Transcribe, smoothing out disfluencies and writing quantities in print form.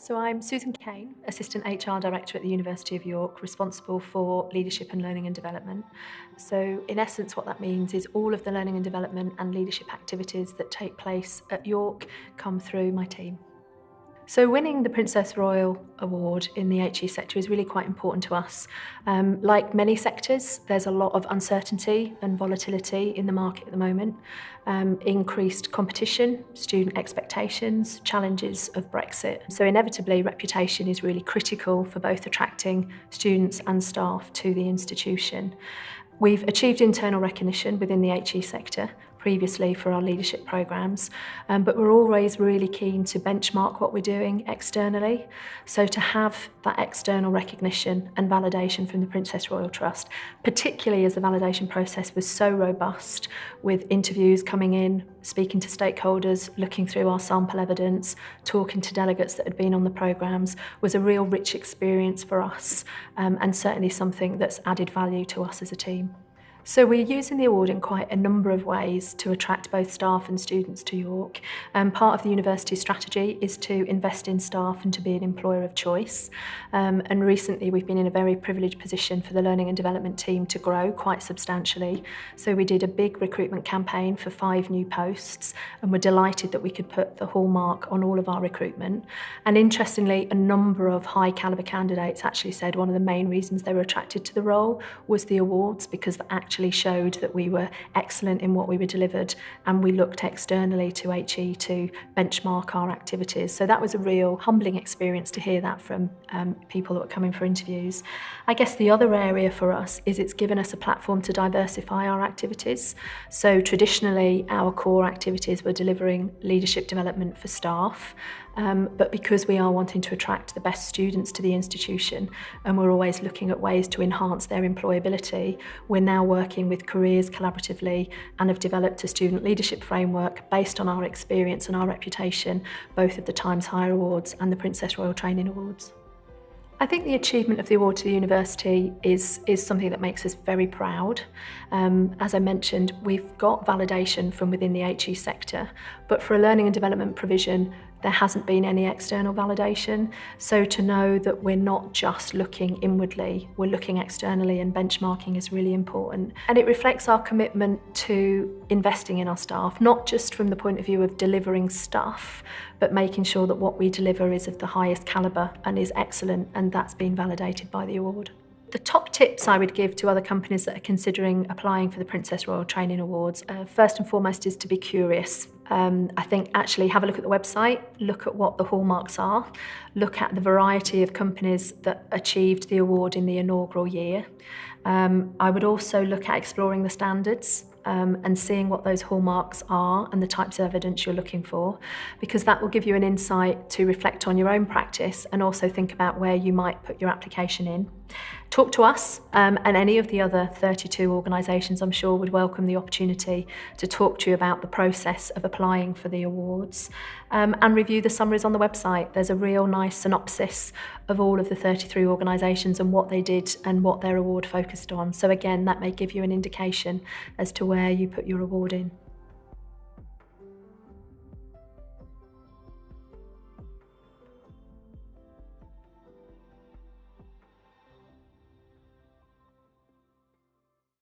So I'm Susan Kane, Assistant HR Director at the University of York, responsible for leadership and learning and development. So in essence, what that means is all of the learning and development and leadership activities that take place at York come through my team. So winning the Princess Royal Award in the HE sector is really quite important to us. Like many sectors, there's a lot of uncertainty and volatility in the market at the moment. Increased competition, student expectations, challenges of Brexit. So inevitably, reputation is really critical for both attracting students and staff to the institution. We've achieved internal recognition within the HE sector previously for our leadership programmes, but we're always really keen to benchmark what we're doing externally. So to have that external recognition and validation from the Princess Royal Trust, particularly as the validation process was so robust, with interviews coming in, speaking to stakeholders, looking through our sample evidence, talking to delegates that had been on the programmes, was a real rich experience for us, and certainly something that's added value to us as a team. So we're using the award in quite a number of ways to attract both staff and students to York. Part of the university's strategy is to invest in staff and to be an employer of choice. And recently we've been in a very privileged position for the learning and development team to grow quite substantially. So we did a big recruitment campaign for 5 new posts, and we're delighted that we could put the hallmark on all of our recruitment. And interestingly, a number of high calibre candidates actually said one of the main reasons they were attracted to the role was the awards, because the actually showed that we were excellent in what we were delivered, and we looked externally to HE to benchmark our activities. So that was a real humbling experience to hear that from people that were coming for interviews. I guess the other area for us is it's given us a platform to diversify our activities. So traditionally our core activities were delivering leadership development for staff, but because we are wanting to attract the best students to the institution and we're always looking at ways to enhance their employability, we're now working with careers collaboratively and have developed a student leadership framework based on our experience and our reputation, both of the Times Higher Awards and the Princess Royal Training Awards. I think the achievement of the award to the university is something that makes us very proud. As I mentioned, we've got validation from within the HE sector, but for a learning and development provision, there hasn't been any external validation. So to know that we're not just looking inwardly, we're looking externally, and benchmarking is really important. And it reflects our commitment to investing in our staff, not just from the point of view of delivering stuff, but making sure that what we deliver is of the highest calibre and is excellent, and that's been validated by the award. The top tips I would give to other companies that are considering applying for the Princess Royal Training Awards, first and foremost, is to be curious. I think actually have a look at the website, look at what the hallmarks are, look at the variety of companies that achieved the award in the inaugural year. I would also look at exploring the standards and seeing what those hallmarks are and the types of evidence you're looking for, because that will give you an insight to reflect on your own practice and also think about where you might put your application in. Talk to us, and any of the other 32 organisations I'm sure would welcome the opportunity to talk to you about the process of applying for the awards, and review the summaries on the website. There's a real nice synopsis of all of the 33 organisations and what they did and what their award focused on. So again, that may give you an indication as to where you put your award in.